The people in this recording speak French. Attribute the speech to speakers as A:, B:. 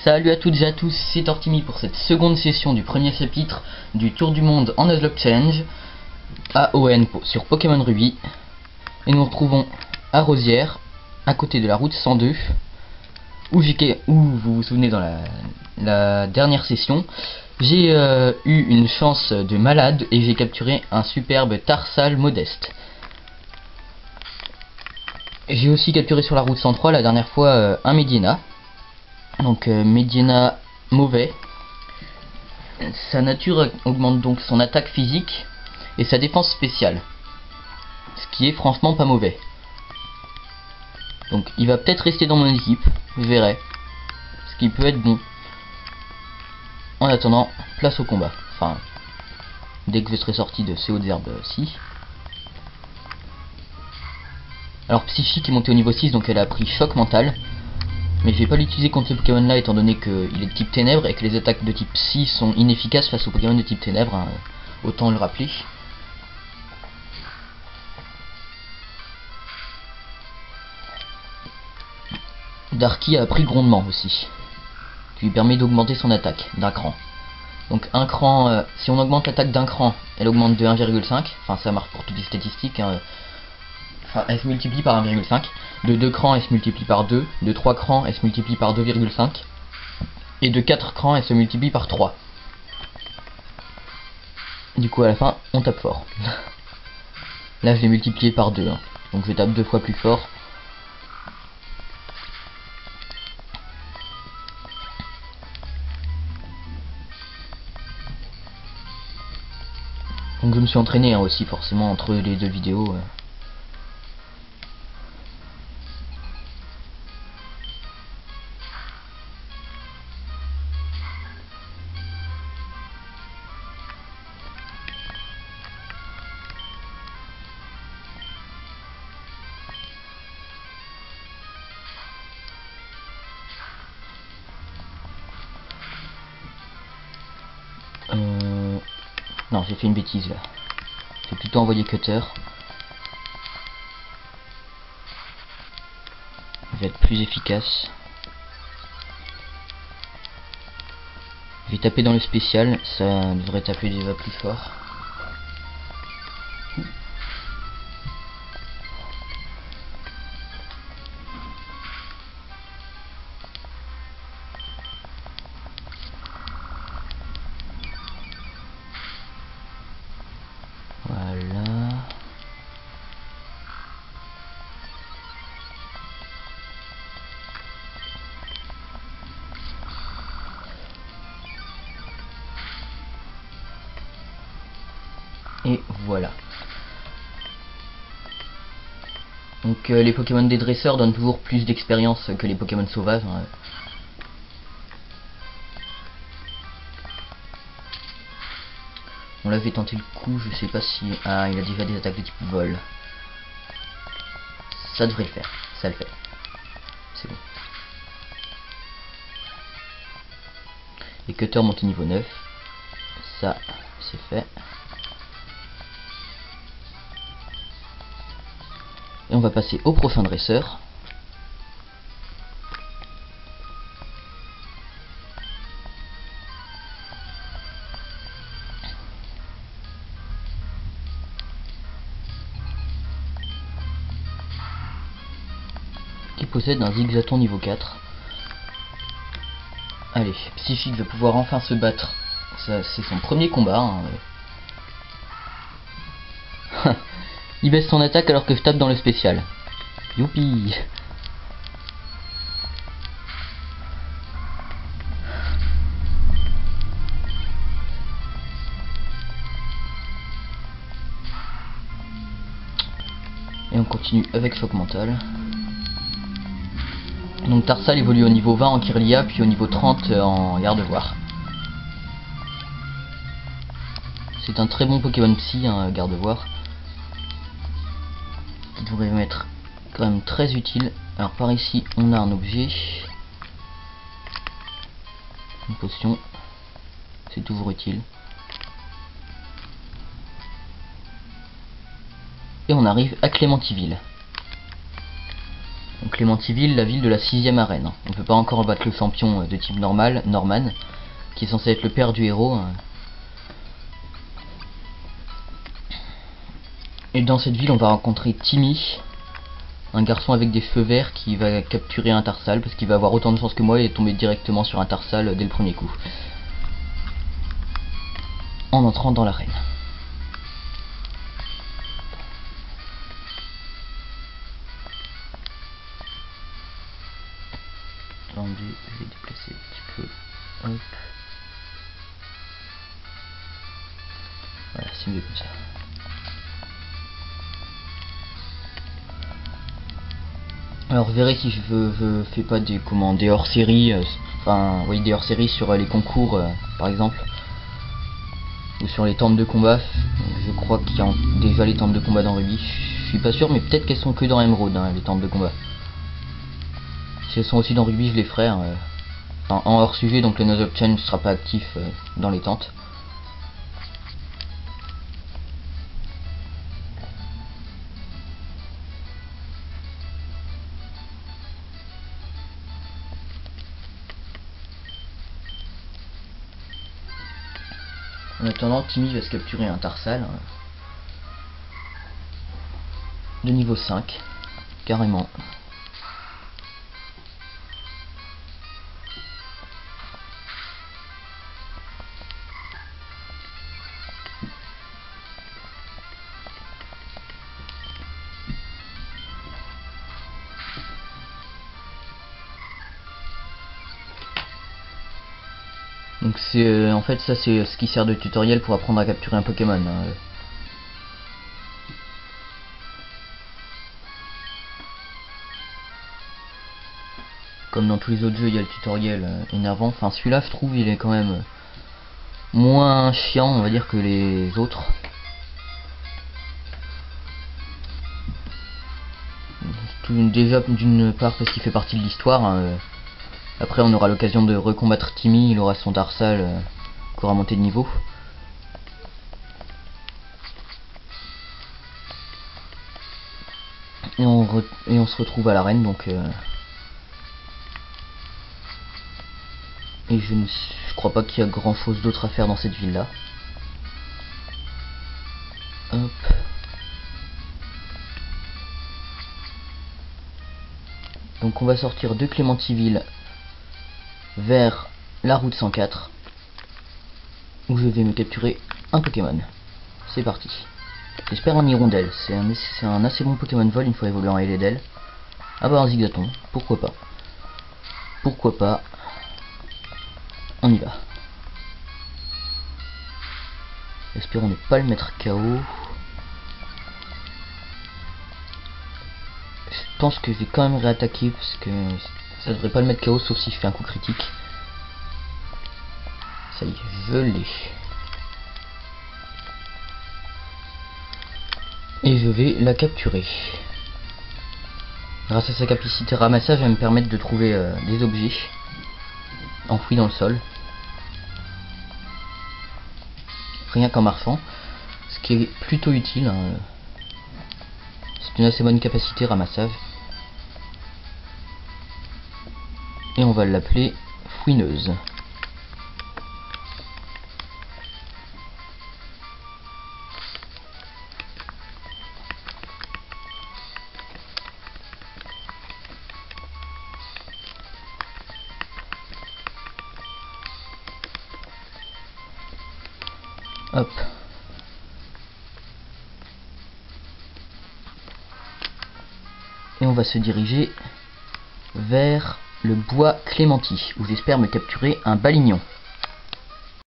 A: Salut à toutes et à tous, c'est Tortimi pour cette seconde session du premier chapitre du Tour du Monde en Nuzlocke Challenge AON sur Pokémon Ruby. Et nous nous retrouvons à Rosières, à côté de la route 102, où vous vous souvenez dans la dernière session, j'ai eu une chance de malade et j'ai capturé un superbe Tarsal modeste. J'ai aussi capturé sur la route 103 la dernière fois un Medina. Donc Medina mauvais. Sa nature augmente donc son attaque physique et sa défense spéciale, ce qui est franchement pas mauvais. Donc il va peut-être rester dans mon équipe, je verrai, ce qui peut être bon. En attendant, place au combat. Enfin, dès que je serai sorti de ces hautes herbes-ci. Alors Psychique est monté au niveau 6, donc elle a pris choc mental. Mais je vais pas l'utiliser contre ce Pokémon là étant donné qu'il est de type ténèbres et que les attaques de type Psy sont inefficaces face aux Pokémon de type ténèbres, hein, autant le rappeler. Darky a appris grondement aussi, qui lui permet d'augmenter son attaque d'un cran. Donc un cran, si on augmente l'attaque d'un cran, elle augmente de 1,5, enfin ça marche pour toutes les statistiques, hein. Enfin, elle se multiplie par 1,5. De 2 crans, elle se multiplie par 2. De 3 crans, elle se multiplie par 2,5. Et de 4 crans, elle se multiplie par 3. Du coup, à la fin, on tape fort. Là, je l'ai multiplié par 2. Hein. Donc, je tape 2 fois plus fort. Donc, je me suis entraîné hein, aussi, forcément, entre les deux vidéos. Non, j'ai fait une bêtise là. J'ai plutôt envoyé Cutter. Je vais être plus efficace. Je vais taper dans le spécial, ça devrait taper déjà plus fort. Voilà. Et voilà. Donc les Pokémon des dresseurs donnent toujours plus d'expérience que les Pokémon sauvages. Hein. On l'avait tenté le coup, je sais pas si... Ah, il a déjà des attaques de type vol. Ça devrait le faire, ça le fait. C'est bon. Et Cutter monte au niveau 9. Ça, c'est fait. Et on va passer au prochain dresseur. Qui possède un Zigzaton niveau 4. Allez, Psychique va pouvoir enfin se battre. C'est son premier combat. Hein. Il baisse son attaque alors que je tape dans le spécial. Youpi! Et on continue avec choc mental. Donc Tarsal évolue au niveau 20 en Kirlia, puis au niveau 30 en Gardevoir. C'est un très bon Pokémon Psy, hein, Gardevoir. Qui devrait m'être quand même très utile. Alors par ici, on a un objet. Une potion. C'est toujours utile. Et on arrive à Clémentiville. Donc Clémentiville, la ville de la 6ème arène. On peut pas encore battre le champion de type normal, Norman, qui est censé être le père du héros. Et dans cette ville, on va rencontrer Timmy, un garçon avec des cheveux verts qui va capturer un Tarsal, parce qu'il va avoir autant de chance que moi et tomber directement sur un Tarsal dès le premier coup, en entrant dans l'arène. Attendez, je vais déplacer un petit peu. Hop. Voilà, c'est mieux comme ça. Alors vous verrez si je fais pas des des hors-série, enfin oui, des hors-série sur les concours par exemple, ou sur les tentes de combat. Je crois qu'il y a déjà les tentes de combat dans Ruby, je suis pas sûr, mais peut-être qu'elles sont que dans Emerald, hein, les tentes de combat. Si elles sont aussi dans Ruby, je les ferai enfin, en hors sujet, donc le Nuzlocke Challenge ne sera pas actif dans les tentes. En attendant, Timmy va se capturer un Tarsal de niveau 5, carrément. Donc c'est en fait ça c'est ce qui sert de tutoriel pour apprendre à capturer un Pokémon. Comme dans tous les autres jeux, il y a le tutoriel énervant. Enfin celui-là je trouve il est quand même moins chiant on va dire que les autres. Déjà d'une part parce qu'il fait partie de l'histoire. Après on aura l'occasion de recombattre Timmy, il aura son Tarsal qui aura monté de niveau. Et on se retrouve à l'arène donc et je crois pas qu'il y a grand chose d'autre à faire dans cette ville là. Hop. Donc on va sortir de Clémentiville vers la route 104 où je vais me capturer un Pokémon. C'est parti. J'espère un Hirondelle, c'est un assez bon Pokémon vol une fois évolué en Eledel. Ah bah un Zigzaton, pourquoi pas. Pourquoi pas. On y va. Espérons ne pas le mettre KO. Je pense que je vais quand même réattaquer parce que ça devrait pas le mettre KO sauf si je fais un coup critique. Ça y est, je l'ai. Et je vais la capturer. Grâce à sa capacité ramassage, elle va me permettre de trouver des objets enfouis dans le sol. Rien qu'en marchant. Ce qui est plutôt utile. C'est une assez bonne capacité ramassage. Et on va l'appeler Fouineuse. Hop. Et on va se diriger vers le bois Clémenti, où j'espère me capturer un Balignon.